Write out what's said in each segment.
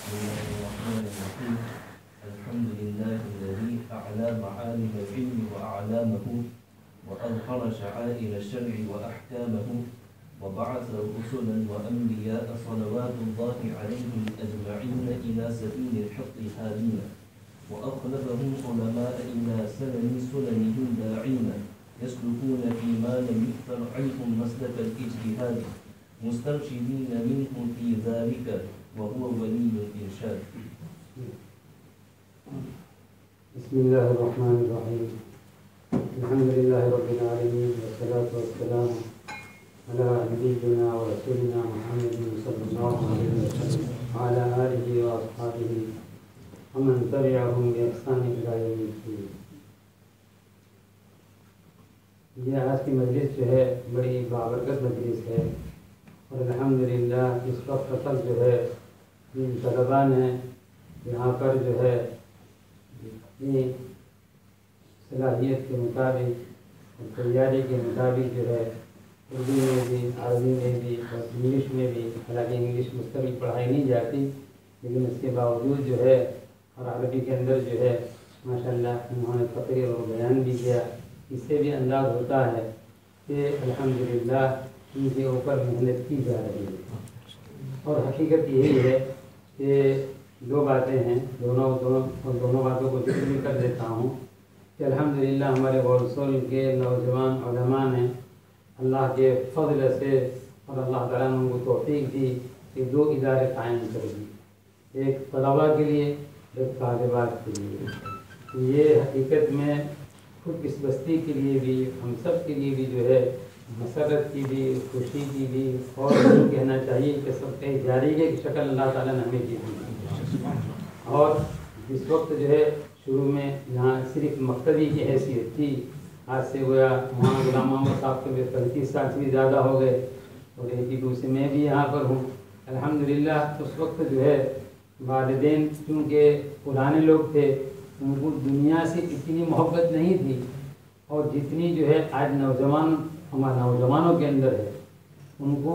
الله الرحمن الرحيم الحمد لله الذي أعلى معالم العلم وأعلامه وأظهر شعائر الشرع وأحكامه وبعث رسلا وأنبياء صلوات الله عليهم أجمعين إلى سبيل الحق هادين وأخلفهم علماء إلى سننهم داعين يسلكون فيما لم يكثر عنهم مسلك الاجتهاد مسترشدين منهم في ذلك وهو ولي الإرشاد. بسم الله الرحمن الرحيم الحمد لله رب العالمين والصلاة والسلام على نبينا ورسولنا محمد صلى الله عليه وسلم وعلى آله وأصحابه ومن تبعهم بإحسان إلى يوم الدين. یہ آج کی مجلس جو ہے بڑی بابرکت مجلس ہے اور الحمدللہ اس وقت تک جو ہے جن طلباء نے یہاں پر جو ہے اپنی صلاحیت کے مطابق اور تیاری کے مطابق جو ہے اردو میں بھی عربی میں بھی اور انگلش میں بھی، حالانکہ انگلش مستقل پڑھائی نہیں جاتی لیکن اس کے باوجود جو ہے اور عربی کے اندر جو ہے ماشاءاللہ انہوں نے تقریر اور بیان بھی کیا. اس سے بھی انداز ہوتا ہے کہ الحمدللہ ان کے اوپر محنت کی جا رہی ہے. اور حقیقت یہی ہے کہ دو باتیں ہیں، دونوں باتوں کو ذکر بھی کر دیتا ہوں کہ الحمدللہ ہمارے غورسول کے نوجوان علماء نے اللہ کے فضل سے اور اللہ تعالیٰ نے ان کو توفیق دی کہ دو ادارے قائم کر دی، ایک طلباء کے لیے ایک طالبات کے لیے. یہ حقیقت میں خود اس بستی کے لیے بھی ہم سب کے لیے بھی جو ہے مسرت کی بھی، خوشی کی بھی، اور یہ کہنا چاہیے کہ سب کے جاری ہے کہ شکل اللہ تعالیٰ نے ہمیں دی. اور اس وقت جو ہے شروع میں یہاں صرف مقتدی کی حیثیت تھی، آج سے گویا مولانا غلام محمد صاحب کے 35 سال سے بھی زیادہ ہو گئے اور 82 سے میں بھی یہاں پر ہوں. الحمدللہ اس وقت جو ہے والدین چونکہ پرانے لوگ تھے ان کو دنیا سے اتنی محبت نہیں تھی اور جتنی جو ہے آج ہمارے نوجوانوں کے اندر ہے. ان کو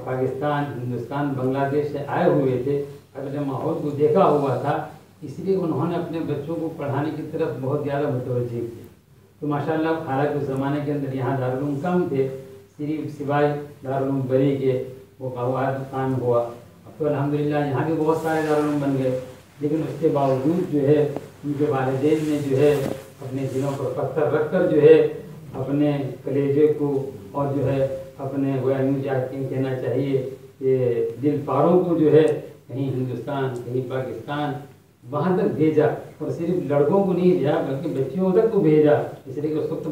پاکستان، ہندوستان، بنگلہ دیش سے آئے ہوئے تھے، اگر ماحول کو دیکھا ہوا تھا اس لیے انہوں نے اپنے بچوں کو پڑھانے کی طرف بہت زیادہ متوجہ کی. تو ماشاءاللہ حالانکہ اس زمانے کے اندر یہاں دارالعلوم کم تھے، صرف سوائے دارالعلوم بری کے وہ قواعد قائم ہوا. اب تو الحمدللہ یہاں بھی بہت سارے دارالعلوم بن گئے، لیکن اس کے باوجود جو ہے ان کے والدین نے جو ہے اپنے دلوں پر پتھر رکھ کر جو ہے اپنے کلیجے کو اور جو ہے اپنے کہنا چاہیے کہ دل پاروں کو جو ہے کہیں ہندوستان کہیں پاکستان وہاں تک بھیجا. اور صرف لڑکوں کو نہیں بھیجا بلکہ بچیوں تک کو بھیجا، اس لیے کہ اس وقت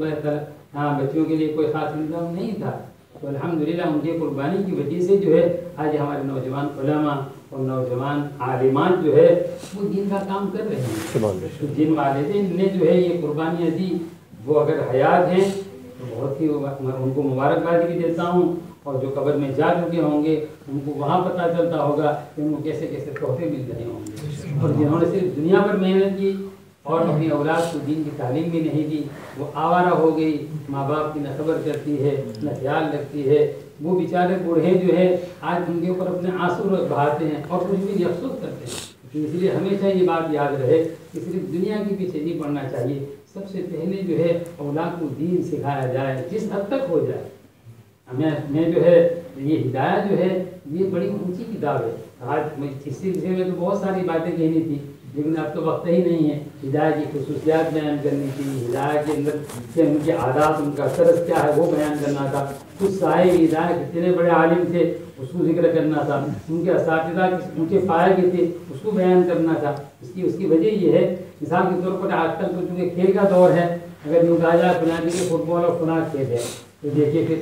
بچیوں کے لیے کوئی خاص انتظام نہیں تھا. تو الحمدللہ ان کی قربانی کی وجہ سے جو ہے آج ہمارے نوجوان علماء اور نوجوان عالمان جو ہے وہ دین کا کام کر رہے ہیں. جن والدین نے جو ہے یہ قربانیاں دی وہ اگر حیات ہیں تو بہت ہی ان کو مبارکباد بھی دیتا ہوں، اور جو قبر میں جا چکے ہوں گے ان کو وہاں پتہ چلتا ہوگا کہ ان کو کیسے کیسے تحفے مل رہے ہوں گے. اور جنہوں نے صرف دنیا پر محنت کی اور اپنی اولاد کو دین کی تعلیم بھی نہیں دی، وہ آوارہ ہو گئی، ماں باپ کی نہ خبر کرتی ہے نہ خیال رکھتی ہے. وہ بیچارے بوڑھے جو ہے آج ان کے اوپر اپنے آنسو بہاتے ہیں اور کچھ بھی افسوس کرتے ہیں. اس لیے ہمیشہ یہ بات یاد رہے کہ صرف دنیا کے پیچھے نہیں پڑنا چاہیے، سب سے پہلے جو ہے اولاد کو دین سکھایا جائے جس حد تک ہو جائے. میں جو ہے یہ ہدایت جو ہے یہ بڑی اونچی کتاب ہے. آج اس سلسلے میں تو بہت ساری باتیں کہنی تھی لیکن اب تو وقت ہی نہیں ہے. ہدایت کی خصوصیات بیان کرنی تھی، ہدایت کے اندر کہ ان کے عادات، ان کا طرز کیا ہے وہ بیان کرنا تھا. کچھ صاحب ہدایت کتنے بڑے عالم تھے اس کو ذکر کرنا تھا، ان کے اساتذہ ان کے پائے کے تھے اس کو بیان کرنا تھا. اس کی وجہ یہ ہے مثال کے طور پر آج کل تو چونکہ کھیل کا دور ہے، اگر یوں کہا جائے فلاں کے فٹ بال اور فلاں کھیل ہے تو دیکھیے پھر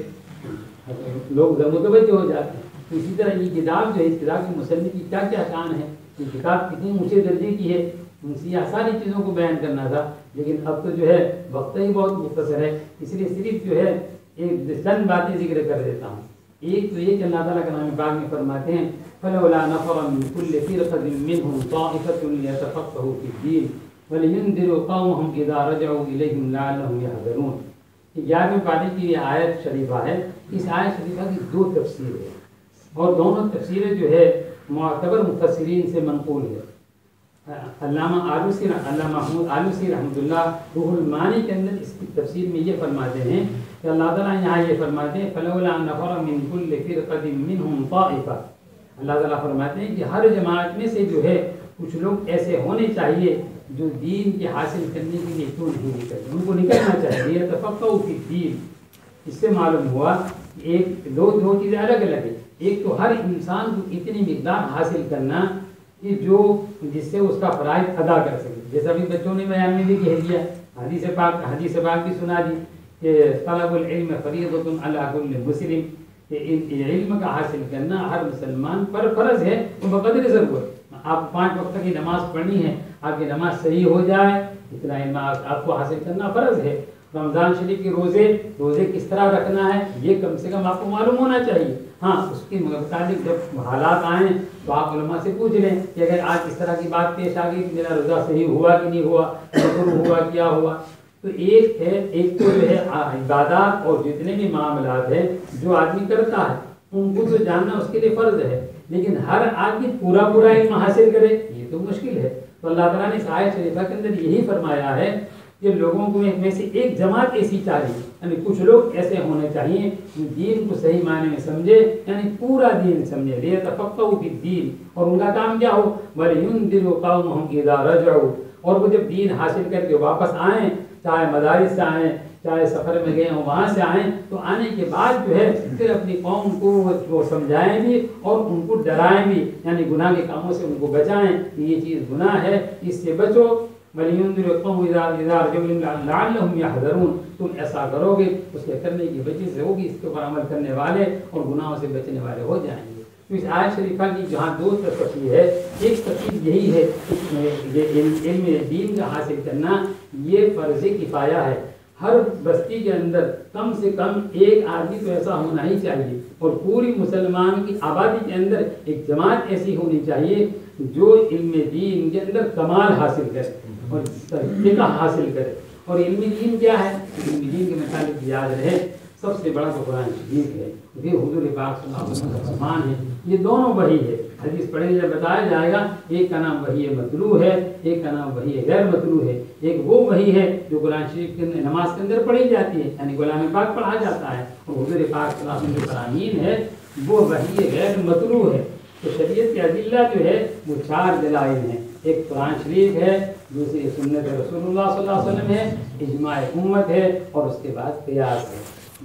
لوگ متوجہ ہو جاتے ہیں. تو اسی طرح یہ کتاب جو ہے اس کتاب کی مصنف کی کیا کیا شان ہے، یہ کتاب کتنی اونچے درجے کی ہے، ان سے ساری چیزوں کو بیان کرنا تھا. لیکن اب تو جو ہے وقت ہی بہت مختصر ہے، اس لیے صرف جو ہے ایک چند باتیں ذکر کر دیتا ہوں. ایک تو یہ کہ اللہ تعالیٰ کلام پاک میں فرماتے ہیں فَلَوْلَا نَفَرَ مِنْ كُلِّ فِرْقَةٍ مِّنْهُمْ طَائِفَةٌ لِيَتَفَقَّهُوا فِي الدِّينِ وَلِيُنذِرُوا قَوْمَهُمْ إِذَا رَجَعُوا إِلَيْهِمْ لَعَلَّهُمْ يَحْذَرُونَ. 11ویں پارے کی یہ آیت شریفہ ہے. اس آیت شریفہ کی دو تفسیر ہے اور دونوں تفسیریں جو ہے معتبر مفسرین سے منقول ہے۔ علامہ آلوسی علامہ محمود آلوسی رحمۃ اللہ روح المعانی کے اندر اس کی تفسیر میں یہ فرماتے ہیں کہ اللہ تعالیٰ یہاں یہ فرماتے ہیں فلولا نفر من كل فرقة منهم طائفة، اللہ تعالیٰ فرماتے ہیں کہ ہر جماعت میں سے جو ہے کچھ لوگ ایسے ہونے چاہیے جو دین کے حاصل کرنے کے لیے کیوں نہیں نکلتے، ان کو نکلنا چاہیے۔ يتفقهوا في الدين، اس سے معلوم ہوا کہ ایک دو چیزیں الگ الگ ہیں۔ ایک تو ہر انسان کو اتنی مقدار حاصل کرنا کہ جو جس سے اس کا فرائض ادا کر سکے، جیسا ابھی بچوں نے بیان میں بھی کہہ دیا، حدیث پاک بھی سنا دی کہ طلب العلم فریضۃ علی کل مسلم، کہ علم کا حاصل کرنا ہر مسلمان پر فرض ہے بقدر ضرورت۔ آپ 5 وقت کی نماز پڑھنی ہے، آپ کی نماز صحیح ہو جائے اتنا علم آپ کو حاصل کرنا فرض ہے۔ رمضان شریف کے روزے کس طرح رکھنا ہے یہ کم سے کم آپ کو معلوم ہونا چاہیے۔ ہاں اس کے متعلق جب حالات آئیں تو آپ علماء سے پوچھ لیں کہ اگر آج اس طرح کی بات پیش آ گئی کہ میرا روزہ صحیح ہوا کہ نہیں ہوا، مکروہ ہوا کیا ہوا۔ تو ایک تو جو ہے عبادات اور جتنے بھی معاملات ہیں جو آدمی کرتا ہے ان کو تو جاننا اس کے لیے فرض ہے، لیکن ہر آدمی پورا علم حاصل کرے یہ تو مشکل ہے۔ تو اللہ تعالیٰ نے اس آیت شریفہ کے اندر یہی فرمایا ہے کہ لوگوں کو میں سے ایک جماعت ایسی چاہیے، یعنی کچھ لوگ ایسے ہونے چاہیے جو دین کو صحیح معنی میں سمجھے، یعنی پورا دین سمجھے، لیتفقہوا فی الدین، اور ان کا کام کیا ہو وَلِيُنذِرُوا قَوْمَهُمْ إِذَا رَجَعُوا، اور وہ جب دین حاصل کر کے واپس آئیں، چاہے مدارس سے آئیں چاہے سفر میں گئے ہوں وہاں سے آئیں، تو آنے کے بعد جو ہے پھر اپنی قوم کو وہ سمجھائیں بھی اور ان کو ڈرائیں بھی، یعنی گناہ کے کاموں سے ان کو بچائیں کہ یہ چیز گناہ ہے اس سے بچو۔ وَلِيُنذِرُوا قَوْمَهُمْ إِذَا رَجَعُوا لَعَلَّهُمْ يَحْذَرُونَ، تم ایسا کرو گے اس کے کرنے کی وجہ سے ہوگی اس کے اوپر عمل کرنے والے اور گناہوں سے بچنے والے ہو جائیں گے۔ تو اس آیت شریفہ کی جہاں دو تفسیر ہے، ایک تفسیر یہی ہے کہ علم دین کا حاصل کرنا یہ فرض کفایہ ہے، ہر بستی کے اندر کم سے کم ایک آدمی تو ایسا ہونا ہی چاہیے، اور پوری مسلمان کی آبادی کے اندر ایک جماعت ایسی ہونی چاہیے جو علم دین کے اندر کمال حاصل کرے اور فقہ حاصل کرے۔ اور علم دین کیا ہے؟ علم دین کے متعلق یاد رہے سب سے بڑا تو قرآن شریف ہے، یہ حضور پاک صلی اللہ علیہ وسلم کا فرمان ہے، یہ دونوں وحی ہے۔ حدیث پڑھیں جب بتایا جائے گا ایک کا نام وحی مطلوع ہے، ایک کا نام وحی غیر مطلوع ہے۔ ایک وہ وحی ہے جو قرآن شریف کے نماز کے اندر پڑھی جاتی ہے، یعنی کلام پاک پڑھا جاتا ہے، اور حضور پاک صلی اللہ علیہ وسلم کے فرامین ہے وہ وحی غیر مطلوع ہے۔ تو شریعت کے ادلہ جو ہے وہ 4 دلائل ہیں، ایک قرآن شریف ہے، دوسری سنت رسول اللہ صلی اللہ علیہ وسلم ہے، اجماع امت ہے، اور اس کے بعد قیاس ہے۔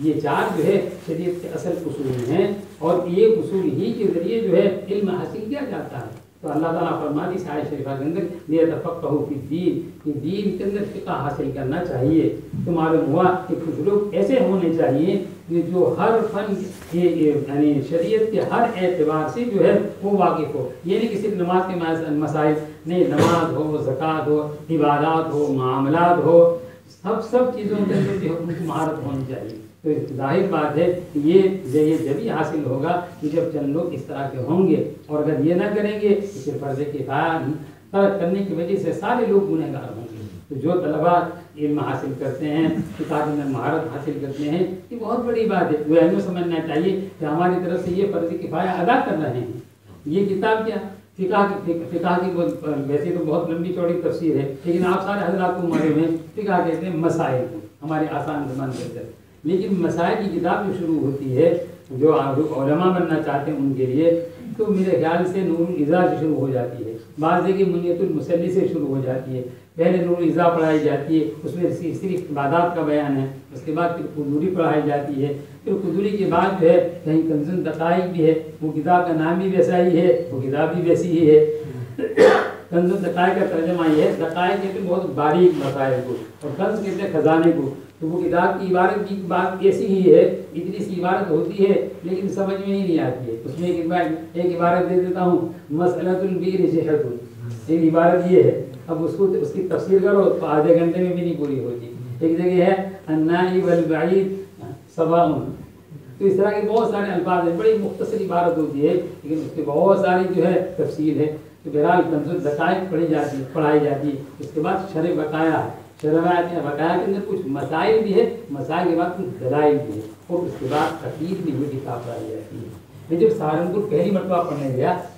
یہ 4 جو ہے شریعت کے اصل اصول ہیں، اور یہ اصول ہی کے ذریعے جو ہے علم حاصل کیا جاتا ہے۔ تو اللہ تعالیٰ فرماتی ہے اس آیت شریفہ کے اندر لیتفقہوا فی الدین، کہ دین کے اندر فقہ حاصل کرنا چاہیے۔ تو معلوم ہوا کہ کچھ لوگ ایسے ہونے چاہیے کہ جو ہر فن یعنی شریعت کے ہر اعتبار سے جو ہے وہ واقف ہو، یہ نہیں کہ صرف نماز کے مسائل نہیں، نماز ہو، زکوٰۃ ہو، عبادات ہو، معاملات ہو، سب چیزوں کے اندر جو ہے ان کی مہارت ہونی چاہیے۔ تو ظاہر بات ہے کہ یہ جبھی حاصل ہوگا کہ جب چند لوگ اس طرح کے ہوں گے، اور اگر یہ نہ کریں گے تو پھر فرض کفایہ ترک کرنے کی وجہ سے سارے لوگ گنہگار ہوں گے۔ تو جو طلباء علم حاصل کرتے ہیں، کتاب میں مہارت حاصل کرتے ہیں، یہ بہت بڑی بات ہے۔ وہ ہمیں سمجھنا چاہیے کہ ہماری طرف سے یہ فرض کفایہ ادا کر رہے ہیں۔ یہ کتاب کیا فقہ کی ویسے تو بہت لمبی چوڑی تفسیر ہے، لیکن آپ سارے حضرات کو معلوم ہے فقہ کہتے ہیں مسائل کو، ہماری آسان زبان کے اندر۔ لیکن مسائل کی کتاب جو شروع ہوتی ہے جو علماء بننا چاہتے ہیں ان کے لیے، تو میرے خیال سے نور الازا سے شروع ہو جاتی ہے، بعض جگہ منیت المصلی سے شروع ہو جاتی ہے۔ پہلے نور الازا پڑھائی جاتی ہے، اس میں صرف عبادات کا بیان ہے، اس کے بعد پھر قدوری پڑھائی جاتی ہے، پھر قدوری کے بعد جو ہے کہیں کنز الدقائق بھی ہے، وہ کتاب کا نام بھی ویسا ہی ہے، وہ کتاب بھی ویسی ہی ہے۔ کنز الدقائق کا ترجمہ یہ ہے، دقائق کہتے ہیں بہت باریک مسائل کو، اور کنز کہتے ہیں خزانے کو۔ تو وہ کتاب کی عبارت کی بات ایسی ہی ہے، اتنی سی عبارت ہوتی ہے لیکن سمجھ میں ہی نہیں آتی ہے۔ اس میں ایک عبارت دے دیتا ہوں، مسئلۃ البئر صحۃ، ایک عبارت یہ ہے، اب اس کی تفسیر کرو تو آدھے گھنٹے میں بھی نہیں پوری ہوتی۔ ایک جگہ ہے النائی والبعید سواء، تو اس طرح کے بہت سارے الفاظ ہیں، بڑی مختصر عبارت ہوتی ہے لیکن اس کے بہت ساری جو ہے تفصیل ہے۔ تو بہرحال کنز الدقائق پڑھائی جاتی ہے، اس کے بعد شرح بقایا ہے، بقایا کے اندر کچھ مسائل بھی ہے، مسائل کے بعد کچھ دلائل بھی ہے، اور اس کے بعد تقریر بھی ہوئی کتاب پڑھائی جاتی ہے۔ میں جب سہارنپور پہلی مرتبہ پڑھنے گیا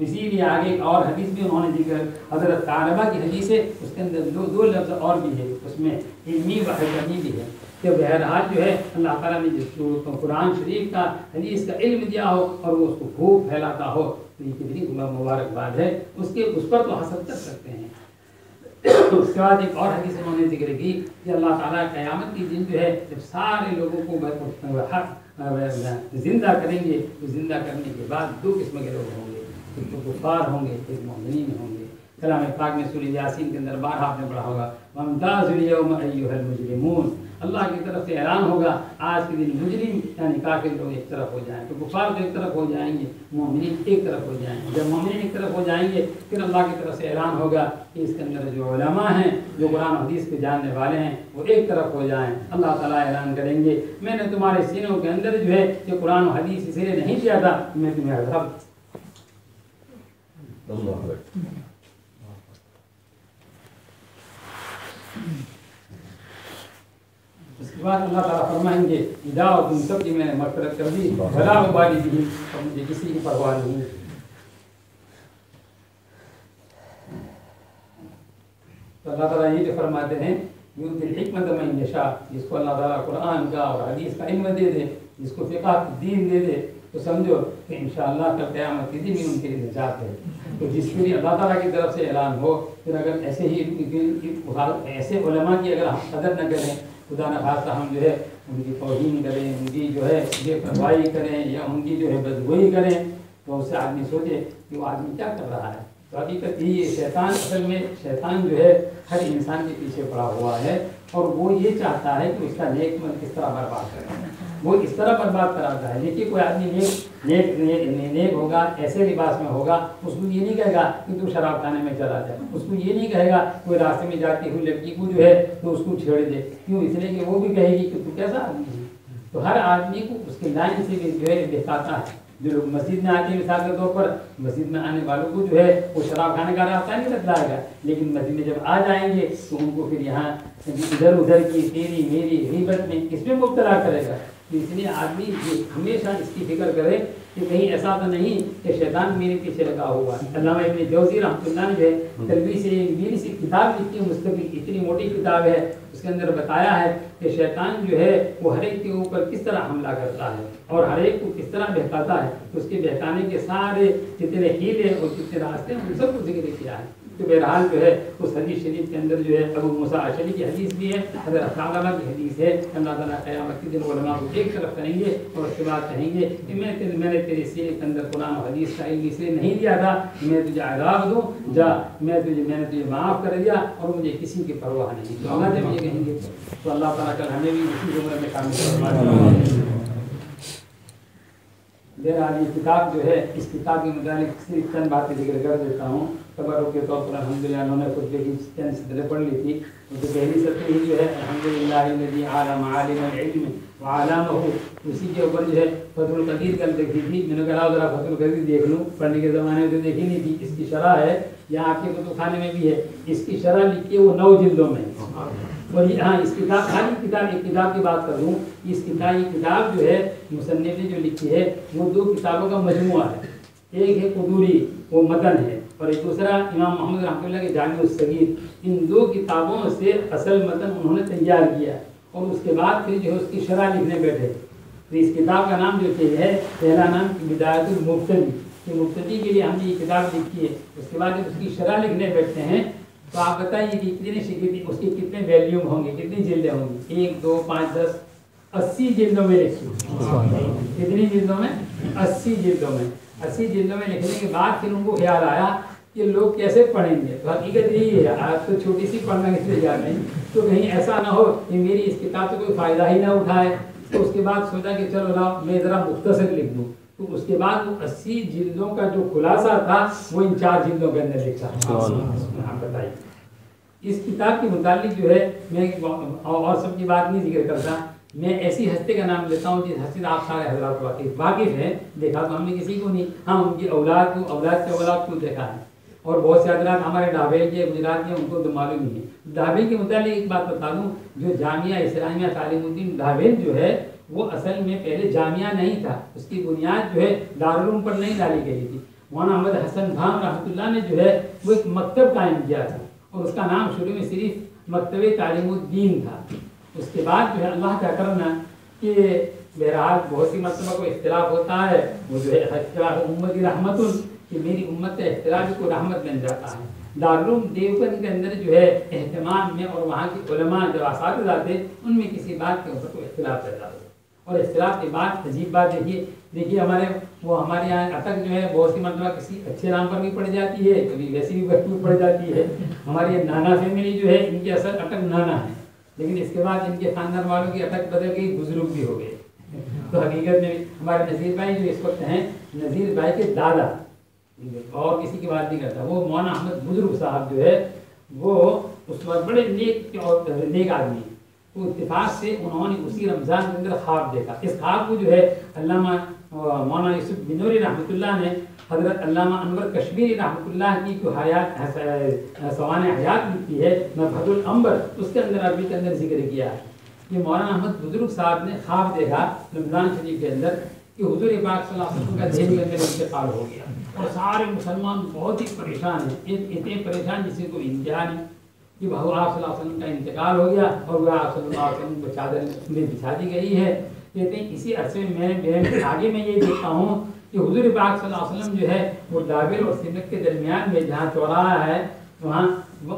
اسی لیے آگے ایک اور حدیث بھی انہوں نے ذکر، حضرت طالبہ کی حدیث ہے، اس کے اندر دو لفظ اور بھی ہے، اس میں علمی و حکمی بھی ہے کہ بہرحال جو ہے اللہ تعالیٰ نے جس کو قرآن شریف کا حدیث کا علم دیا ہو اور وہ اس کو خوب پھیلاتا ہو تو یہ کتنی مبارکباد ہے، اس پر تو حسد کر سکتے ہیں۔ اس کے بعد ایک اور حدیث انہوں نے ذکر کی کہ اللہ تعالیٰ قیامت کی دن جو ہے جب سارے لوگوں کو زندہ کریں گے تو زندہ کرنے کے بعد دو قسم کے لوگ ہوں گے، ایک تو کفار ہوں گے، ایک مومنین ہوں گے۔ کلام پاک میں سورہ یاسین کے اندر بارہا آپ نے پڑھا ہوگا وَامْتَازُوا الْيَوْمَ أَيُّهَا الْمُجْرِمُونَ، اللہ کی طرف سے اعلان ہوگا آج کے دن مجرم یعنی کافر لوگ ایک طرف ہو جائیں، تو کفار تو ایک طرف ہو جائیں گے، مومنین ایک طرف ہو جائیں گے۔ جب مومنین ایک طرف ہو جائیں گے پھر اللہ کی طرف سے اعلان ہوگا کہ اس کے اندر جو علماء ہیں، جو قرآن و حدیث کے جاننے والے ہیں وہ ایک طرف ہو جائیں۔ اللہ تعالیٰ اعلان کریں گے میں نے تمہارے سینوں کے اندر جو ہے کہ قرآن و حدیث اس لیے نہیں دیا تھا کہ میں تمہیں عذاب۔ اس کے بعد اللہ تعالیٰ فرمائیں گے جاؤ تم سب کی میں نے مغفرت کر دی، بھلا ابالی بھی، اور مجھے کسی کی پرواہ نہیں۔ تو اللہ تعالیٰ یہ جو فرماتے ہیں یؤتی الحکمۃ من یشاء، جس کو اللہ تعالیٰ قرآن کا اور حدیث کا علم دے دے، جس کو فقہ دین دے دے تو سمجھو کہ انشاءاللہ کل قیامت کے دن ان کے لیے نجات ہے۔ تو جس کے لیے اللہ تعالیٰ کی طرف سے اعلان ہو، پھر اگر ایسے ہی ایسے علماء کی اگر ہم قدر نہ کریں، خدا نہ خواستہ ہم جو ہے ان کی توہین کریں، ان کی جو ہے بے پرواہی کریں یا ان کی جو ہے بدگوئی کریں تو اس سے آدمی سوچے کہ وہ آدمی کیا کر رہا ہے۔ تو حقیقت یہ شیطان اصل میں شیطان جو ہے ہر انسان کے پیچھے پڑا ہوا ہے اور وہ یہ چاہتا ہے کہ اس کا نیک عمل کس طرح برباد کرے، وہ اس طرح برباد کراتا ہے۔ دیکھیے کوئی آدمی نیک ہوگا، ایسے لباس میں ہوگا، اس کو یہ نہیں کہے گا کہ تو شراب خانے میں چلا جائے، اس کو یہ نہیں کہے گا کوئی راستے میں جاتی ہوئی لڑکی کو جو ہے تو اس کو چھیڑ دے، کیوں؟ اس لیے کہ وہ بھی کہے گی کہ تو کیسا آدمی ہے۔ تو ہر آدمی کو اس کی لائن سے بھی جو ہے بہتاتا ہے۔ جو لوگ مسجد میں آتے ہیں مثال کے طور پر، مسجد میں آنے والوں کو جو ہے وہ شراب کھانے کا راستہ نہیں بتلائے گا، لیکن مسجد میں جب آ جائیں گے تو ان کو پھر یہاں ادھر ادھر کی تیری میری غیبت میں اس میں مبتلا کرے گا۔ اس لیے آدمی ہمیشہ اس کی فکر کرے کہ کہیں ایسا تو نہیں کہ شیطان میرے پیچھے لگا ہوا ہے۔ علامہ ابن جوزی رحمۃ اللہ نے جو ہے تلبیس ابلیس سے کتاب لکھی ہے، مستقل اتنی موٹی کتاب ہے، اس کے اندر بتایا ہے کہ شیطان جو ہے وہ ہر ایک کے اوپر کس طرح حملہ کرتا ہے اور ہر ایک کو کس طرح بہکاتا ہے، اس کے بہکانے کے سارے جتنے ہیلے اور جتنے راستے ہیں ان سب کو ذکر کیا ہے۔ تو بہرحال جو ہے اس حدیث شریف کے اندر جو ہے ابو موسیٰ اشعری کی حدیث بھی ہے، حضرت ثعلبہ کی حدیث ہے، اللہ تعالیٰ قیامت کے دن علماء کو ایک طرف کریں گے اور اس کے بعد کہیں گے کہ میں نے تیرے سینے کے اندر قرآن و حدیث کا علم اس لیے نہیں دیا تھا میں تجھے عذاب دوں، جا میں نے تجھے معاف کر دیا اور مجھے کسی کی پرواہ نہیں۔ تو اللہ جب یہ کہیں گے تو اللہ تعالیٰ کل ہمیں بھی اسی زمرے میں شامل فرمائے۔ بہرحال یہ کتاب جو ہے اس کتاب کے متعلق صرف چند باتیں ذکر کر دیتا ہوں تبرک کے طور پر۔ الحمدللہ انہوں نے خطبے کی چند صدریں پڑھ لی تھی، تو پہلی صدر ہی جو ہے الحمدللہ الذی عالم عالم العلم وعلامہ، اسی کے اوپر جو ہے فتح القدیر کل دیکھی تھی، میں نے کہا ذرا فتح القدیر دیکھ لوں، پڑھنے کے زمانے میں تو دیکھی نہیں تھی۔ اس کی شرح ہے یہاں آپ کے کتب خانے میں بھی ہے، اس کی شرح لکھی ہے وہ 9 جلدوں میں، اور ہاں اس کتاب خالی کتاب ایک کتاب کی بات کر دوں، اس کتاب جو ہے مصنف نے جو لکھی ہے وہ 2 کتابوں کا مجموعہ ہے، ایک ہے قدوری وہ متن ہے اور ایک دوسرا امام محمد رحمۃ اللہ کے جامع الصغیر۔ ان 2 کتابوں سے اصل متن انہوں نے تیار کیا اور اس کے بعد پھر جو ہے اس کی شرح لکھنے بیٹھے۔ تو اس کتاب کا نام جو ہے پہلا نام بدایت المبتدی، کہ مبتدی کے لیے ہم نے یہ کتاب لکھی ہے، اس کے بعد جب اس کی شرح لکھنے بیٹھتے ہیں تو آپ بتائیے کہ اس کے کتنے ویلیوم ہوں گے، کتنی جلدیں ہوں گی؟ 1 2 5 10 80 جلدوں میں لکھی۔ کتنی جلدوں میں؟ 80 جلدوں میں۔ 80 جلدوں میں لکھنے کے بعد پھر ان کو خیال آیا کہ لوگ کیسے پڑھیں گے۔ تو حقیقت یہی ہے آج تو چھوٹی سی پڑھنا کس لیے جا رہے ہیں، تو کہیں ایسا نہ ہو کہ میری اس کتاب سے کوئی فائدہ ہی نہ اٹھائے۔ تو اس کے بعد سوچا کہ چلو لاؤ میں ذرا مختصر لکھ دوں، تو اس کے بعد وہ 80 جلدوں کا جو خلاصہ تھا وہ ان 4 جلدوں کے اندر لکھا۔ آپ بتائیے اس کتاب کے متعلق جو ہے میں اور سب کی بات نہیں ذکر کرتا، میں ایسی ہستی کا نام لیتا ہوں جس ہستی آپ سارے حضرات واقف ہیں، دیکھا تو ہم نے کسی کو نہیں، ہاں ان کی اولاد سے اولاد کو دیکھا ہے، اور بہت سے حضرات ہمارے ڈھابیل کے گجرات کے ان کو تو معلوم نہیں ہے۔ ڈھابیل کے متعلق ایک بات بتا دوں، جو جامعہ اسلامیہ تعلیم الدین ڈھابیل جو ہے وہ اصل میں پہلے جامعہ نہیں تھا، اس کی بنیاد جو ہے دارالعلوم پر نہیں ڈالی گئی تھی، مولانا احمد حسن بھام رحمۃ اللہ نے جو ہے وہ ایک مکتب قائم کیا تھا اور اس کا نام شروع میں صرف مکتب تعلیم الدین تھا. اس کے بعد جو ہے اللہ کا کرم ہے کہ بہرحال بہت سی مرتبہ کو اختلاف ہوتا ہے, وہ جو ہے اختلاف امتی رحمت کہ میری امت کا اختلاف کو رحمت بن جاتا ہے. دارالعلوم دیوبند کے اندر جو ہے اہتمام میں اور وہاں کے علماء جو اساتذہ تھے ان میں کسی بات کے اوپر کوئی اختلاف پیدا ہو, اور اختلاف کی بات عجیب بات دیکھیے ہمارے یہاں اٹک جو ہے بہت سی مرتبہ کسی اچھے نام پر بھی پڑ جاتی ہے, کبھی ویسی بھی پڑ جاتی ہے. ہماری یہ نانا فیملی جو ہے ان کی اصل اٹک نانا ہے, لیکن اس کے بعد ان کے خاندان والوں کی اٹک بدل گئی, بزرگ بھی ہو گئے. تو حقیقت میں ہمارے نذیر بھائی جو اس وقت ہیں, نذیر بھائی کے دادا اور کسی کی بات نہیں کرتا, وہ مولانا احمد بزرگ صاحب جو ہے وہ اس وقت بڑے نیک آدمی. تو اتفاق سے انہوں نے اسی رمضان کے اندر خواب دیکھا. اس خواب کو جو ہے علامہ مولانا یوسف بنوری رحمۃ اللہ نے حضرت علامہ انور کشمیری رحمۃ اللہ کی جو سوانح حیات لکھی ہے مبحث العنبر, اس کے اندر عربی کے اندر ذکر کیا ہے. یہ مولانا احمد بزرگ صاحب نے خواب دیکھا رمضان شریف کے اندر کہ حضور پاک صلی اللہ علیہ وسلم کا دہلی کے اندر انتقال ہو گیا, اور سارے مسلمان بہت ہی پریشان ہیں, اتنے پریشان جس سے کوئی انتہا نہیں کہ بہو آپ صلی اللہ علیہ وسلم کا انتقال ہو گیا اور وہ آپ صلی اللہ علیہ وسلم کو چادر میں بچھا دی گئی ہے. کہتے ہیں اسی عرصے میں میرے آگے میں یہ دیکھتا ہوں کہ حضور پاک صلی اللہ علیہ وسلم جو ہے وہ ڈابل اور سمت کے درمیان میں جہاں چوراہا ہے وہاں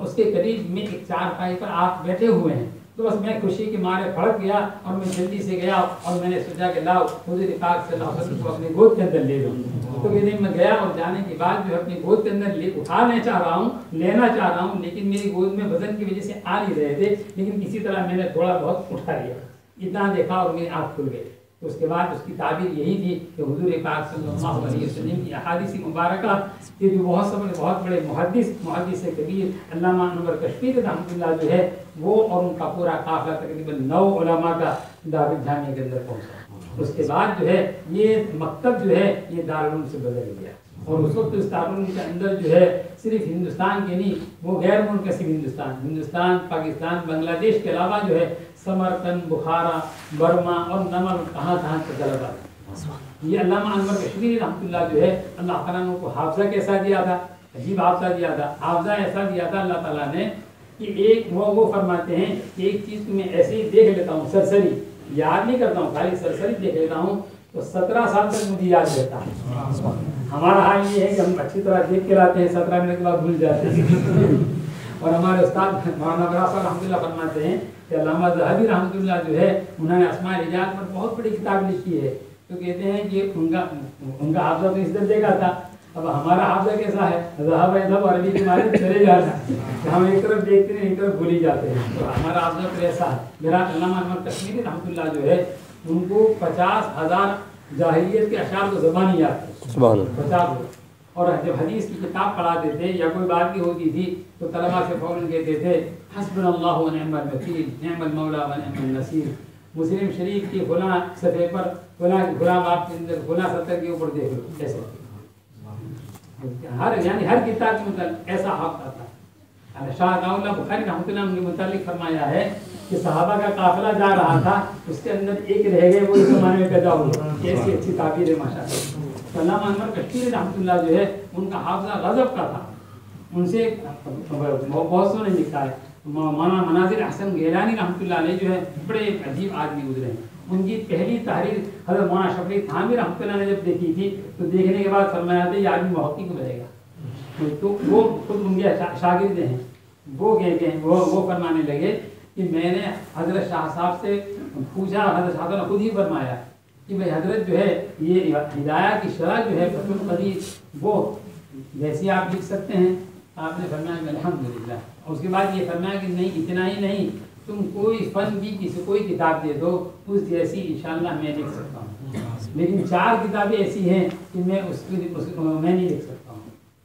اس کے قریب میں ایک چارپائی پر آپ بیٹھے ہوئے ہیں. تو بس میں خوشی کے مارے پھڑک گیا اور میں جلدی سے گیا اور میں نے سوچا کہ لاؤ حضور پاک صلی اللہ علیہ وسلم کو اپنے گود کے اندر لے لوں. تو میں گیا اور جانے کے بعد جو ہے اپنی گود کے اندر اٹھانا چاہ رہا ہوں, لینا چاہ رہا ہوں, لیکن میری گود میں وزن کی وجہ سے آ نہیں رہے تھے, لیکن کسی طرح میں نے تھوڑا بہت اٹھا لیا. اتنا دیکھا اور میری آنکھ کھل گئی. تو اس کے بعد اس کی تعبیر یہی تھی کہ حضور پاک صلی اللہ علیہ وسلم کی احادیث مبارکہ کہ جو بہت بڑے محدث کبیر علامہ انور کشمیری رحمۃ اللہ جو ہے وہ اور ان کا پورا قافلہ تقریباً 9 علماء کا دعوت جامعہ کے اندر پہنچا. اس کے بعد جو ہے یہ مکتب جو ہے یہ دارالعلوم سے بدل گیا, اور اس وقت اس دارالعلوم کے اندر جو ہے صرف ہندوستان کے نہیں وہ غیر ملک سے ہندوستان پاکستان بنگلہ دیش کے علاوہ جو ہے سمرقند بخارا برما اور نمر کہاں سے طلبا. یہ علامہ انور کشمیری رحمۃ اللہ جو ہے اللہ تعالیٰ نے کو حافظہ کیسا دیا تھا, عجیب حافظہ دیا تھا. حافظہ ایسا دیا تھا اللہ تعالیٰ نے کہ ایک وہ فرماتے ہیں کہ ایک چیز کو میں ایسے ہی دیکھ لیتا ہوں, سرسری یاد نہیں کرتا ہوں, خالی سرسری دیکھ لیتا ہوں تو 17 سال تک مجھے یاد رہتا ہے. ہمارا حال یہ ہے کہ ہم اچھی طرح دیکھ کے لاتے ہیں, 17 منٹ کے بعد بھول جاتے ہیں. اور ہمارے استاد مولانا براس رحمۃ اللہ فرماتے ہیں کہ علامہ ذہبی رحمۃ اللہ جو ہے انہوں نے اسماء الرجال پر بہت بڑی کتاب لکھی ہے. تو کہتے ہیں کہ ان کا حافظہ تو اس درجے کا تھا. اب ہمارا حافظہ کیسا ہے, ذہب عربی کے معنی چلے جاتا ہے, ہم ایک طرف دیکھتے ہیں ایک طرف بھول ہی جاتے ہیں. تو ہمارا حافظہ تو ایسا ہے. میرا علامہ انور کشمیری رحمۃ اللہ جو ہے ان کو 50,000 جاہلیت کے اشعار کو زبانی یاد ہے, 50. اور جب حدیث کی کتاب پڑھاتے تھے یا کوئی بات بھی ہوتی تھی تو طلباء سے فوراً کہتے تھے حسبنا اللہ و نعم الوکیل نعم المولا و نعم النصیر. مسلم شریف کی فلاں صفحے پر فلاں باب کے اندر فلاں سطر کے اوپر دیکھ لو. ایسے ہر کتاب کے متعلق ایسا حق آتا ہے. شاہ اللہ بخاری رحمۃ اللہ کے متعلق فرمایا ہے کہ صحابہ کا قافلہ جا رہا تھا, اس کے اندر ایک رہ گئے وہ اس زمانے میں پیدا ہوئے. ایسی اچھی تعبیر ہے ماشاء اللہ. علامہ انور کشمیری رحمۃ اللہ جو ہے ان کا حافظہ غضب کا تھا. ان سے بہت سو نے لکھا ہے. مولانا مناظر احسن گیلانی رحمۃ اللہ علیہ جو ہے بڑے عجیب آدمی گزرے ہیں. ان کی پہلی تحریر حضرت مولانا شفیع تھانوی رحمۃ اللہ نے جب دیکھی تھی تو دیکھنے کے بعد فرمایا تھا یہ آدمی محقق بنے گا. تو وہ خود ان کے شاگرد ہیں, وہ کہتے ہیں وہ فرمانے لگے کہ میں نے حضرت شاہ صاحب سے پوچھا, حضرت شاہ نے خود ہی فرمایا کہ بھائی حضرت جو ہے یہ ہدایہ کی شرح جو ہے فتح القدیر وہ ویسی آپ لکھ سکتے ہیں. آپ نے فرمایا کہ الحمدللہ. اور اس کے بعد یہ فرمایا کہ نہیں اتنا ہی نہیں, تم کوئی فن کی کوئی کتاب دے دو اس جیسی انشاءاللہ میں لکھ سکتا ہوں, لیکن 4 کتابیں ایسی ہیں کہ میں میں نہیں لکھ سکتا ہوں.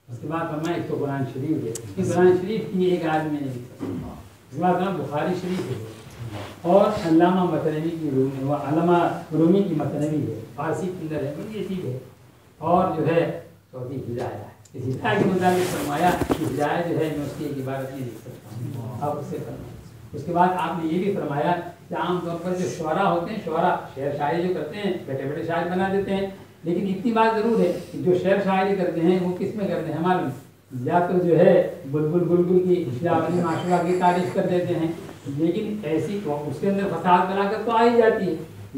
اس کے بعد فرمایا ایک تو قرآن شریف ہے, کہ قرآن شریف کی ایک آدمی میں نہیں لکھ سکتا. اس کے بعد بخاری شریف ہے اور علامہ متنوی کی علامہ رومی کی متنوی ہے, فارسی کے اندر ہے, بڑی عجیب ہے. اور جو ہے چوتھی ہدایہ ہے. اس ہدایہ کے مطابق فرمایا کہ ہدایہ جو ہے میں اس کی ایک عبارت نہیں لکھ سکتا ہوں, آپ اس سے فرمایا. اس کے بعد آپ نے یہ بھی فرمایا کہ عام طور پر جو شعراء ہوتے ہیں, شعراء شعر شاعری جو کرتے ہیں بیٹھے بیٹھے شاعر بنا دیتے ہیں, لیکن اتنی بات ضرور ہے کہ جو شعر شاعری کرتے ہیں وہ کس میں کرتے ہیں معلوم، یا تو جو ہے بلبل کی یا اپنی معشوقہ کی تعریف کر دیتے ہیں، لیکن ایسی اس کے اندر فساد بلاغت تو آ ہی جاتی ہے،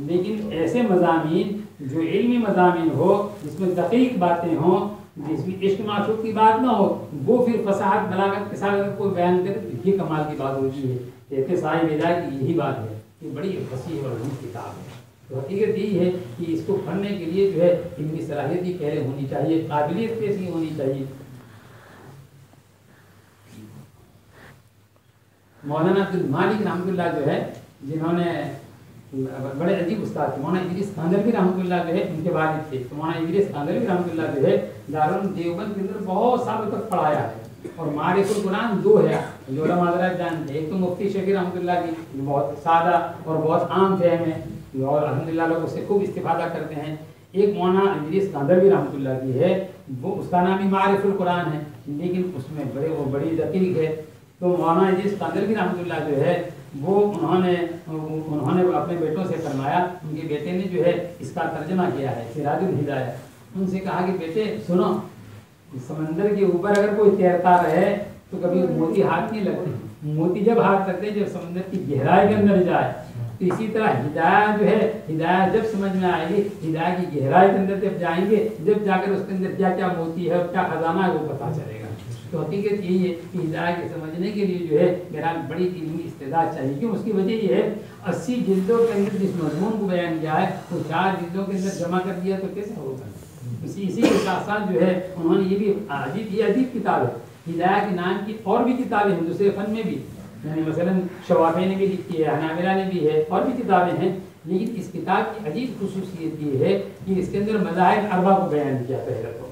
لیکن ایسے مضامین جو علمی مضامین ہو، جس میں دقیق باتیں ہوں، جس میں عشق معشوق کی بات نہ ہو، وہ پھر فصاحت بلاغت کے ساتھ اگر کوئی بیان کرے تو یہ کمال کی بات ہوتی ہے۔ کہتے صاحب ہدایت کی یہی بات ہے، یہ بڑی وسیع اور عظیم کتاب ہے۔ تو حقیقت یہی ہے کہ اس کو پڑھنے کے لیے جو ہے علمی صلاحیت ہی پہلے ہونی چاہیے، قابلیت کیسی ہونی چاہیے۔ مولانا عبدالمالک رحمۃ اللہ جو ہے، جنہوں نے بڑے عجیب استاد تھے، مولانا ادریس کاندھلوی رحمۃ اللہ جو ہے ان کے والد تھے، تو مولانا ادریس کاندھلوی رحمۃ اللہ جو ہے دارالعلوم دیوبند کے اندر بہت سالوں تک پڑھایا ہے، اور معارف القرآن دو ہے جو علماء حضرات جانتے ہیں، ایک تو مفتی شفیع رحمۃ اللہ کی جو بہت سادہ اور بہت عام فہم ہے اور الحمدللہ لوگ اس سے خوب استفادہ کرتے ہیں، ایک مولانا ادریس کاندھلوی رحمۃ اللہ کی ہے، وہ اس کا نام ہی معارف القرآن ہے، لیکن اس میں بڑی دقیق ہے۔ تو مولانا ادریس کاندھلوی رحمۃ اللہ جو ہے وہ انہوں نے اپنے بیٹوں سے فرمایا، ان کے بیٹے نے جو ہے اس کا ترجمہ کیا ہے سراج الہدایہ، ان سے کہا کہ بیٹے سنو، سمندر کے اوپر اگر کوئی تیرتا رہے تو کبھی موتی ہاتھ نہیں لگتے، موتی جب ہاتھ لگتے جب سمندر کی گہرائی کے اندر جائے، تو اسی طرح ہدایت جو ہے، ہدایت جب سمجھ میں آئے گی، ہدایت کی گہرائی کے اندر جب جائیں گے، جب جا کر اس کے اندر کیا کیا موتی ہے اور کیا خزانہ ہے وہ پتہ چلے گا۔ تو حقیقت یہی ہے کہ ہدایت کے سمجھنے کے لیے جو ہے بہرحال بڑی علمی استعداد چاہیے، کیوں اس کی وجہ یہ ہے 80 جلدوں کے اندر جس مضمون کو بیان کیا ہے وہ 4 جلدوں کے اندر جمع کر دیا تو کیسے ہوگا؟ اسی کے ساتھ ساتھ جو ہے انہوں نے یہ بھی عجیب کتاب ہے، ہدایت کے نام کی اور بھی کتابیں ہیں دوسرے فن میں بھی، یعنی مثلا شوافی نے بھی لکھی ہے، حنابلہ نے بھی ہے، اور بھی کتابیں ہیں، لیکن اس کتاب کی عجیب خصوصیت یہ ہے کہ اس کے اندر مذاہب اربع کو بیان کیا پہلے تو،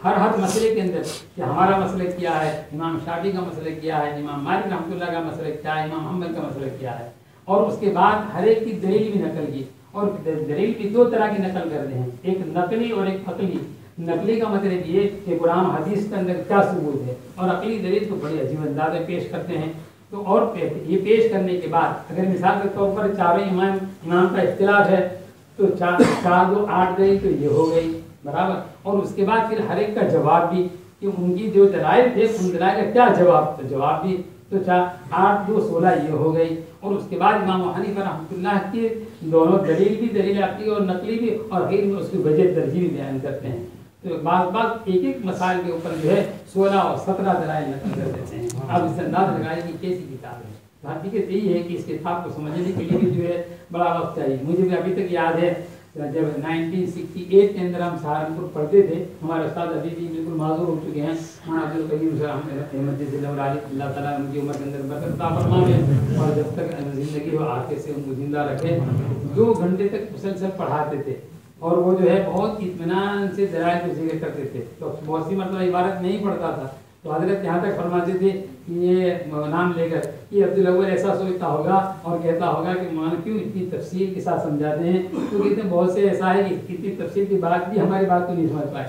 ہر مسئلے کے اندر کہ ہمارا مسئلہ کیا ہے، امام شافعی کا مسئلہ کیا ہے، امام مالک رحمۃ اللہ کا مسئلہ کیا ہے، امام حنبل کا مسئلہ کیا ہے، اور اس کے بعد ہر ایک کی دلیل بھی نقل کی، اور دلیل بھی 2 طرح کی نقل کرتے ہیں، ایک نقلی اور ایک عقلی۔ نقلی کا مطلب یہ کہ قرآن حدیث کے اندر کیا ثبوت ہے، اور عقلی دلیل کو بڑے عجیب انداز میں پیش کرتے ہیں۔ تو اور یہ پیش کرنے کے بعد اگر مثال کے طور پر چاروں امام کا اختلاف ہے تو 4 2 8 گئی تو یہ ہو گئی برابر، اور اس کے بعد پھر ہر ایک کا جواب بھی کہ ان کی جو دلائل تھے ان دلائل کا کیا جواب بھی، تو 8 2 16 یہ ہو گئی، اور اس کے بعد امام حنیفہ رحمۃ اللہ کی دونوں دلیل عقلی اور نقلی بھی، اور آخر میں اس کی وجہ ترجیح بھی بیان کرتے ہیں۔ تو بعض ایک مسائل کے اوپر جو ہے 16 اور 17 دلائل نقل کر دیتے ہیں۔ اب اس انداز لگائے کہ کیسی کتاب ہے۔ تو حقیقت یہی ہے کہ اس کتاب کو سمجھنے کے لیے بھی جو ہے بڑا وقت چاہیے۔ مجھے بھی ابھی تک یاد ہے جب 1968 کے اندر ہم سہارنپور پڑھتے تھے، ہمارے استاد ابھی بھی بالکل معذور ہو چکے ہیں، مولانا عبدالقیوم صاحب احمد جزیل اللہ تعالیٰ ان کی عمر کے اندر برکت عطا فرمائے، اور جب تک زندگی ہو آخر سے ان کو زندہ رکھے، 2 گھنٹے تک مسلسل پڑھاتے تھے، اور وہ جو ہے بہت اطمینان سے دلائل کو ذکر کرتے تھے، تو بہت سی مرتبہ عبارت نہیں پڑھتا تھا تو حضرت یہاں تک فرماتے تھے کہ یہ نام لے کر کہ عبدالاول ایسا سوچتا ہوگا اور کہتا ہوگا کہ مولانا کیوں اتنی تفصیل کے ساتھ سمجھاتے ہیں، تو کہتے ہیں بہت سے ایسا ہے کہ اتنی تفصیل کی بات بھی ہماری بات کو نہیں سمجھ پائے۔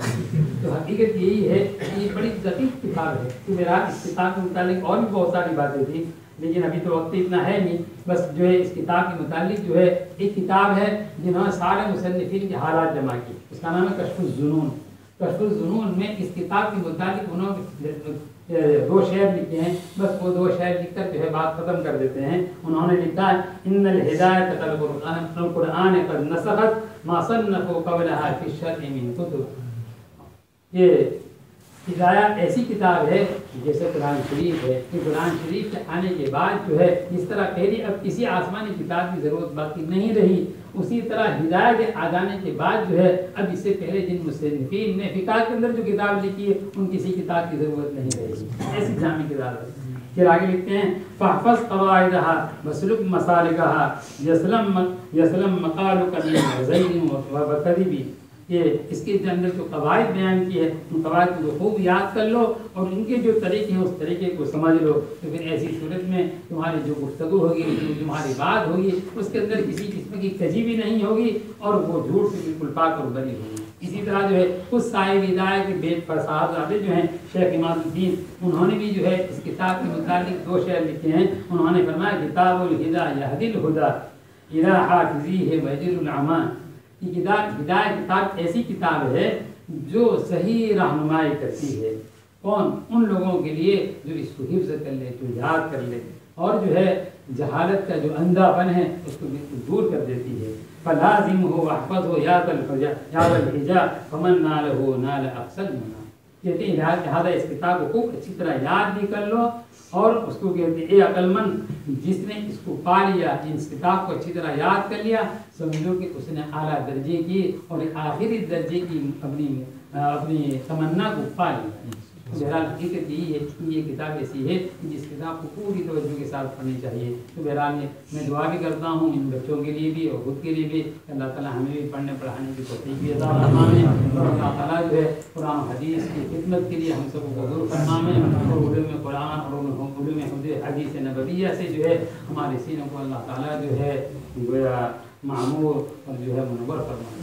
تو حقیقت یہی ہے کہ یہ بڑی دقیق کتاب ہے۔ تو میرا اس کتاب کے متعلق اور بھی بہت ساری باتیں تھیں، لیکن ابھی تو وقت اتنا ہے نہیں، بس جو ہے اس کتاب کے متعلق جو ہے ایک کتاب ہے جنہوں نے سارے مصنفین کے حالات جمع کی، اس کا نام ہے کشف الظنون۔ کشف الظنون میں اس کتاب کے متعلق انہوں نے 2 شعر لکھے ہیں، بس وہ 2 شعر لکھ کر جو ہے بات ختم کر دیتے ہیں۔ انہوں نے لکھا ہے ان الہدایۃ القرآن قد نسخت ما صنفوا قبلها فی الشرع من کتب۔ یہ ہدایت ایسی کتاب ہے جیسے قرآن شریف ہے، کہ قرآن شریف کے آنے کے بعد جو ہے جس طرح پہلی اب کسی آسمانی کتاب کی ضرورت باقی نہیں رہی، اسی طرح ہدایت کے آ جانے کے بعد جو ہے اب اس سے پہلے جن مصنفین نے فقہ کے اندر جو کتاب لکھی ہے ان کسی کتاب کی ضرورت نہیں رہی، ایسی جامع کتاب ہے۔ پھر آگے لکھتے ہیں فاحفظ قواعدها وسلک مسالکها یسلم مقالک من زین و کذب۔ یہ اس کے اندر جو قواعد بیان کی ہے ان قواعد کو خوب یاد کر لو اور ان کے جو طریقے ہیں اس طریقے کو سمجھ لو، تو پھر ایسی صورت میں تمہاری جو گفتگو ہوگی، جو تمہاری بات ہوگی، اس کے اندر کسی قسم کی کذیبی نہیں ہوگی اور وہ جھوٹ سے بالکل پاک اور بری ہوگی۔ اسی طرح جو ہے کچھ صاحب ہدایت کے بے صاحبزادے جو ہیں شیخ امام الدین، انہوں نے بھی جو ہے اس کتاب کے متعلق 2 شعر لکھے ہیں۔ انہوں نے فرمایا کتاب الہدیٰ یہدی الہدیٰ الی حافظیہ ویجر العمیٰ یہ ہدایت کتاب ایسی کتاب ہے جو صحیح رہنمائی کرتی ہے کون؟ ان لوگوں کے لیے جو اس کو حفظ کر لے، جو یاد کر لے، اور جو ہے جہالت کا جو اندھا پن ہے اس کو بالکل دور کر دیتی ہے۔ فلازم ہو وحفظ ہو یاد الحجا فمن نال ہو نال اقصد منا، کہتے ہیں لہٰذا اس کتاب کو خوب اچھی طرح یاد بھی کر لو، اور اس کو کہتے ہیں اے عقل مند جس نے اس کو پا لیا، اس کتاب کو اچھی طرح یاد کر لیا، سمجھو کہ اس نے اعلیٰ درجے کی اور آخری درجے کی اپنی تمنا کو پا لیا۔ بہرحال حقیقت یہی ہے کہ یہ کتاب ایسی ہے کہ جس کتاب کو پوری توجہ کے ساتھ پڑھنی چاہیے۔ تو بہرحال میں دعا بھی کرتا ہوں ان بچوں کے لیے بھی اور خود کے لیے بھی، اللہ تعالیٰ ہمیں بھی پڑھنے پڑھانے کی توفیق بھی عطا فرمائے، اور اللہ تعالیٰ جو ہے قرآن حدیث کی خدمت کے لیے ہم سب کو حضور فرمائے، اور علوم قرآن اور علوم حدیث نبویہ سے جو ہے ہمارے سینوں کو اللہ تعالیٰ جو ہے گویا معمور اور جو ہے منور فرمائے۔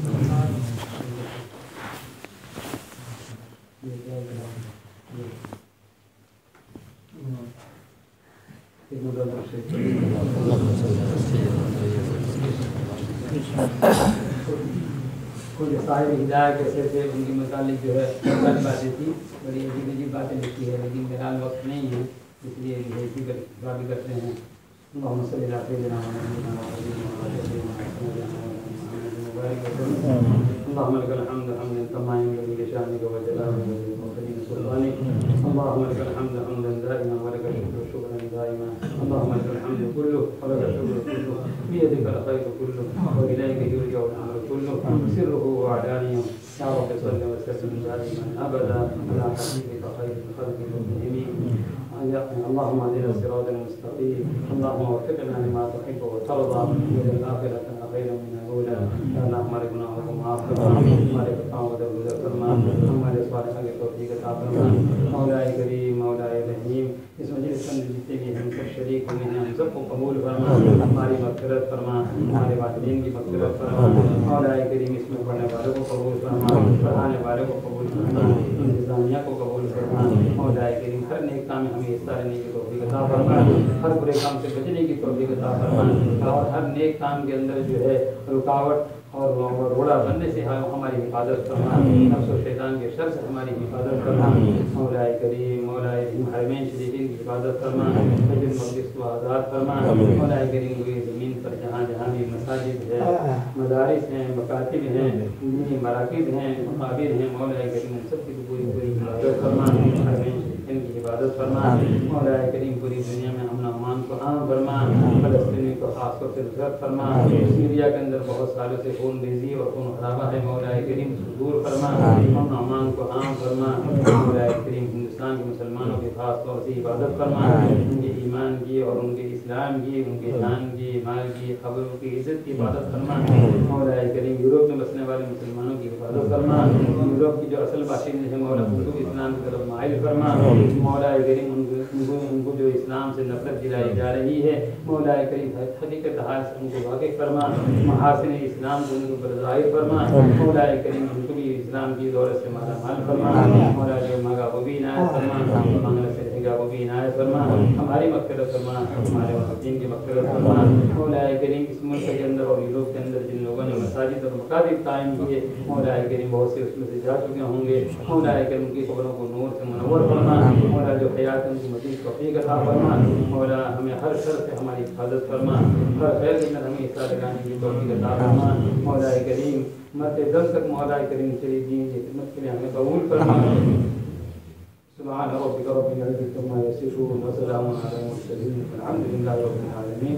کوئی صاحب ہدایت کیسے تھے، ان کے متعلق جو ہے بڑی باتیں تھی، بڑی عجیب عجیب باتیں لکھی ہے، لیکن بہرحال وقت نہیں ہے، اس لیے اسی پر دعا بھی کرتے ہیں۔ اللہم صلی اللہ علیہ وسلم اللهم لك الحمد حمدا كما ينبغي لشانك وجلالك وكريم سلطانك، اللهم لك الحمد حمدا دائما ولك الشكر شكرا دائما، اللهم لك الحمد كله ولك الشكر كله، بيدك الخير كله واليك يرجع الامر كله، سره وعلانيه، يا رب صل وسلم دائما ابدا على حبيبك خير الخلق كلهم، اللهم اهدنا الصراط المستقيم، اللهم وفقنا لما تحب وترضى، واجعل اخرتنا خيرا من الاولى، يا الله ہمارے گناہوں کو معاف فرما، ہمارے خطاؤں کو درگزر فرما، ہمارے صالحوں کی توفیق عطا فرما، مولا کریم مولا رحیم، اس مجلس کے اندر جتنے بھی ہم سب شریک ہوئے ہیں ہم سب کو قبول فرما، ہماری مغفرت فرما، ہمارے والدین کی مغفرت فرما، مولا کریم اس میں پڑھنے والوں کو قبول فرما، پڑھانے والوں کو قبول فرما، انتظامیہ کو قبول فرما، مولا کریم ہر نیک کام میں ہمیں حصہ لینے کی توفیق عطا فرما، ہر برے کام سے بچنے کی توفیق عطا فرما، اور ہر نیک کام کے اندر جو ہے رکاوٹ اور روڑا بننے سے ہماری حفاظت فرما، نفس و شیطان کے شر سے ہماری حفاظت فرما، مولا کریم مولا حرمین شریفین کی حفاظت فرما، بیت المقدس کو آزاد فرما، مولا کریم ہوئی زمین پر جہاں جہاں بھی مساجد ہے، مدارس ہیں، مکاتب ہیں، مراکز ہیں، مقابر ہیں، مولا کریم سب کی پوری پوری حفاظت فرما، حرمین شریفین کی حفاظت فرما، مولا کریم پوری دنیا میں امن و امان کو عام فرما، فلسطینی کو خاص طور سے نصرت فرما، سیریا کے اندر بہت سالوں سے خون ریزی اور خون خرابہ ہے، مولا کریم دور فرما، امن و امان کو عام فرما، مولا کریم ہندوستان کے مسلمانوں کی خاص طور سے حفاظت فرما، ان کے ایمان کی اور ان کے اسلام کی، ان کے جان کی، مال کی، خبروں کی عزت کی حفاظت فرما، مولا کریم یورپ میں بسنے والے مسلمانوں کی حفاظت فرما، یورپ کی جو اصل باشندے ہیں مولا ان کو اسلام کی طرف مائل فرما، مولا کریم ان کو جو اسلام سے نفرت دلائی جا رہی ہے، مولا کریم حقیقت حال سے ان کو واقف فرما، محاسن اسلام کو ان کو ظاہر فرما، مولا کریم ان کو بھی اسلام کی دولت سے مالا مال فرما، مولا جو مانگا وہ بھی عنایت فرما، مانگنے سے رہے گا وہ بھی عنایت فرما، ہماری مغفرت فرما، ہمارے والدین کی مغفرت فرما، مولا کریم اس ملک کے اندر اور یورپ کے اندر جن لوگوں نے مساجد اور مقاصد قائم کیے، مولا کریم بہت سے اس میں سے جا چکے ہوں گے، مولا کریم ان کی قبروں کو نور سے منور فرما، مولا جو حیات ان کی مزید توفیق عطا فرما، مولا ہمیں ہر شر سے ہماری حفاظت فرما، ہر خیر کے اندر ہمیں حصہ لگانے کی توفیق عطا فرما، مولا کریم مرتے دم تک مولا کریم تیری دین کی خدمت کے لیے ہمیں قبول فرما، سبحان ربک رب العزة عما یصفون وسلام علی المرسلین والحمد للہ رب العالمین۔